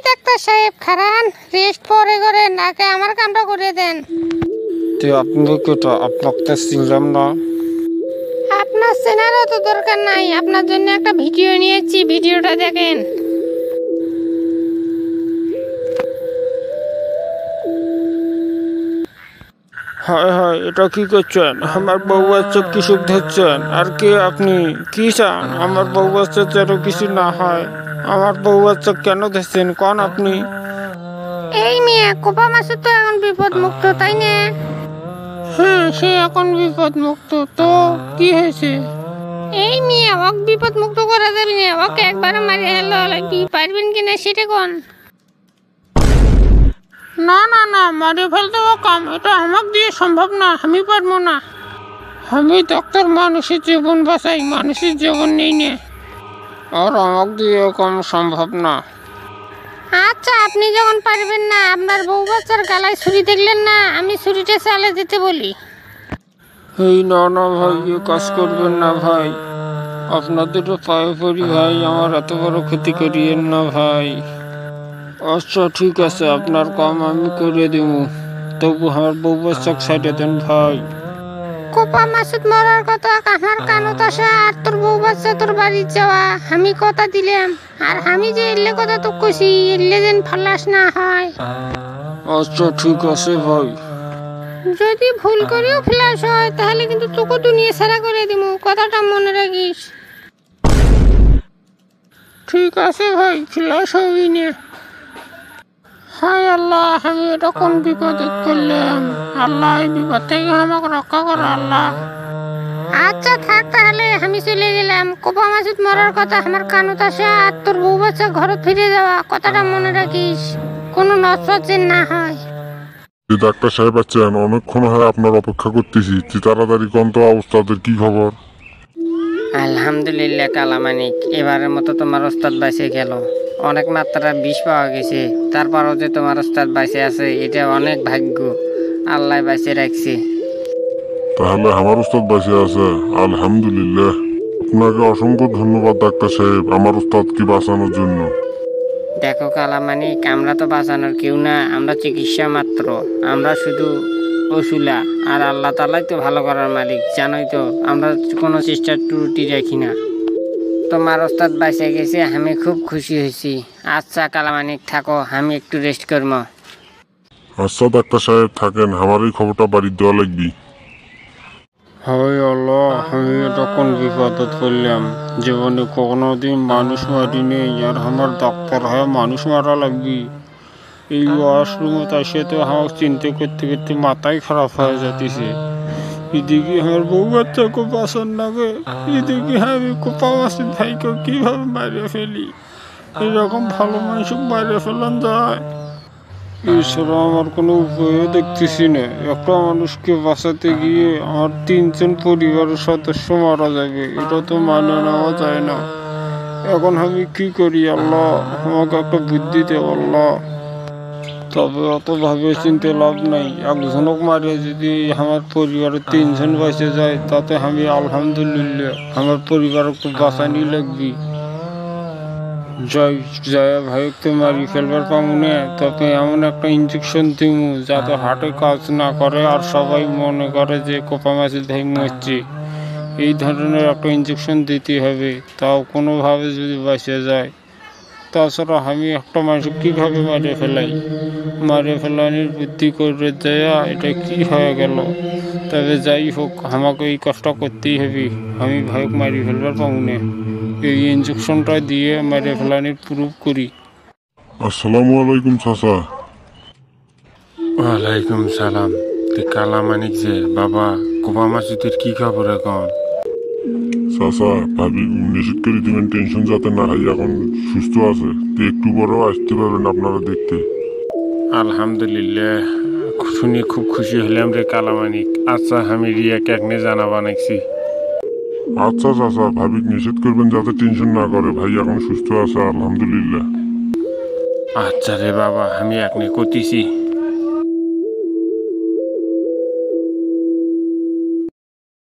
Doctor সাহেব খারান rest পরে করেন, আগে আমার কামটা করে দেন। তো আপনি কেটা? আপনাকে তো চিনলাম না। আপনার চেনারও তো দরকার নাই, আপনার জন্য একটা ভিডিও নিয়েছি, ভিডিওটা দেখেন। হায় হায়, এটা কি করছেন? আমার বউ বাচ্চা কি সুখ ধরছেন? আর কি আপনি কি চান আমার বউ বাচ্চা যেন কিছু না হয়? আমার বউ বাচ্চা কেন ধরছেন কোন আপনি? এই মেয়ে কোপা মাসে তো এখন বিপদ মুক্ত, তাই না? হ্যাঁ, সে এখন বিপদ মুক্ত। তো কি হয়েছে? এই মেয়ে ওকে বিপদ মুক্ত করা যাবে না, ওকে একবার মারি হেলো লাগবি, পারবেন কিনা সেটা কোন? না না না, মারে ফেলতে ও কাম, এটা আমাকে দিয়ে সম্ভব না, আমি পারবো না। আমি ডাক্তার, মানুষের জীবন বাঁচাই, মানুষের জীবন নেই না, আর আমাকে দিয়ে কম সম্ভব না। আচ্ছা আপনি যখন পারবেন না, আপনার বউ বাচ্চার গালায় ছুরি দেখলেন না, আমি ছুরিটা চালে দিতে বলি। এই না না ভাই, এ কাজ করবেন না ভাই, আপনাদের পায়ে পড়ি ভাই, আমার এত বড় ক্ষতি করিয়েন না ভাই। আচ্ছা ঠিক আছে, আপনার কাম আমি করে দিব, তবু আমার বউ বাচ্চাকে সাইডে দেন ভাই। কোপা মাসুদ মরার কথা আমার কানত আসা, আর তোর বউ বাচ্চা তোর বাড়ি যাওয়া আমি কথা দিলাম, আর আমি যে এলে কথা তো কইছি, এলে যেন ফালাস না হয়। আচ্ছা ঠিক আছে ভাই। যদি ভুল করেও ফ্ল্যাশ হয় তাহলে কিন্তু তোকে দুনিয়া ছাড়া করে দিব, কথাটা মনে রাখিস। ঠিক আছে ভাই, ফ্ল্যাশ হবি না। হায় আল্লাহ, আমি এটা কোন বিপদে পড়লাম? আল্লাহ, এই বিপদ থেকে আমাকে রক্ষা করো আল্লাহ। আচ্ছা থাক তাহলে, আমি চলে গেলাম। কোপা মাসুদ মরার কথা আমার কানত আসা, আর তোর বউ বাচ্চা ঘরে ফিরে যাওয়া, কথাটা মনে রাখিস, কোনো নষ্ট না হয়। ডাক্তার সাহেব আছেন? অনেকক্ষণ হয় আপনার অপেক্ষা করতেছি, তাড়াতাড়ি কোন তো অবস্থাদের কি খবর? আলহামদুলিল্লাহ কালামানিক, এবারের মতো তোমার ওস্তাদ বাইসে গেল। অনেক মাত্রা বিষ পাওয়া গেছে, তারপরও যে তোমার ওস্তাদ বাইসে আছে এটা অনেক ভাগ্য, আল্লাহ বাইসে রাখছে। তাহলে আমার উস্তাদ বাঁচে আছে, আলহামদুলিল্লাহ। আপনাকে অসংখ্য ধন্যবাদ ডাক্তার সাহেব, আমার উস্তাদকে বাঁচানোর জন্য। দেখো কালামানিক, আমরা তো বাঁচানোর কেউ না, আমরা চিকিৎসা মাত্র, আমরা শুধু ওসুলা, আর আল্লাহ তাআলাই তো ভালো করার মালিক, জানোই তো আমরা কোনো চেষ্টার ত্রুটি রাখি না। তোমার ওস্তাদ বাইসে গেছে, আমি খুব খুশি হয়েছি। আচ্ছা কালামানিক থাকো, আমি একটু রেস্ট করবো। আচ্ছা ডাক্তার সাহেব থাকেন, আমার এই খবরটা বাড়ির দেওয়া লাগবে। হায় আল্লাহ, আমি এটা কোন বিপদত পড়লাম? জীবনে কোনোদিন মানুষ মারি নেই, আর আমার ডাক্তার হয়ে মানুষ মারা লাগবে? এই ওয়াশরুমে এসে তো আমার চিন্তা করতে করতে মাথায় খারাপ হয়ে যাচ্ছে। এদিকে আমার বউ বাচ্চাকে বাঁচান লাগে, এদিকে আমি কোপা মাসুদ ভাইকে কিভাবে মারে ফেলি? এরকম ভালো মানুষ মারে ফেলান যায়? এছাড়া আমার কোনো উপায়ও দেখতেছি না। একটা মানুষকে বাঁচাতে গিয়ে আমার 3জন পরিবারের সদস্য মারা যাবে, এটা তো মানে নেওয়া যায় না। এখন আমি কি করি আল্লাহ? আমাকে একটা বুদ্ধি দে আল্লাহ। তবে অত ভাবে চিনতে লাভ নাই, একজনক মারিয়ে যদি আমার পরিবারের 3জন বেঁচে যায়, তাতে আমি আলহামদুলিল্লাহ, আমার পরিবারকে বাঁচানি লাগবে। জয় জয়া ভাইকে মারি ফেলবার পাবো না, তবে এমন একটা ইঞ্জেকশন দিব যাতে হার্টে কাজ না করে আর সবাই মনে করে যে কোপা মাসুদ ভাই মরছে। এই ধরনের একটা ইঞ্জেকশন দিতে হবে, তাও কোনোভাবে যদি বাঁচে যায়। তাছাড়া আমি একটা মানুষ কীভাবে মারে ফেলাই? মারে ফেলানির বুদ্ধি করে দেয়া, এটা কি হয়ে গেল? তবে যাই হোক, আমাকে এই কষ্ট করতেই হবে, আমি ভাইক মারি ফেলবার পাবো না। এই ইঞ্জেকশনটা দিয়ে মেরে ফেলানির প্রুফ করি। আসসালামু আলাইকুম চাচা। ওয়ালাইকুম সালাম। তুই কালামানিক যে বাবা, কোপা মাসুদের কি খবর এখন? চাচা ভাবি নিষেধ করে দিবেন, টেনশন যাতে না হয়, এখন সুস্থ আছে, তো একটু বড় আসতে পারবেন আপনারা দেখতে। আলহামদুলিল্লাহ, শুনে খুব খুশি হলাম রে কালামানিক। আচ্ছা আমি রিয়াকে একনে জানা বানাইছি। আচ্ছা চাচা, ভাবি নিষেধ করবেন যাতে টেনশন না করে, ভাই এখন সুস্থ আছে আলহামদুলিল্লাহ। আচ্ছা রে বাবা, আমি একনে করতেছি।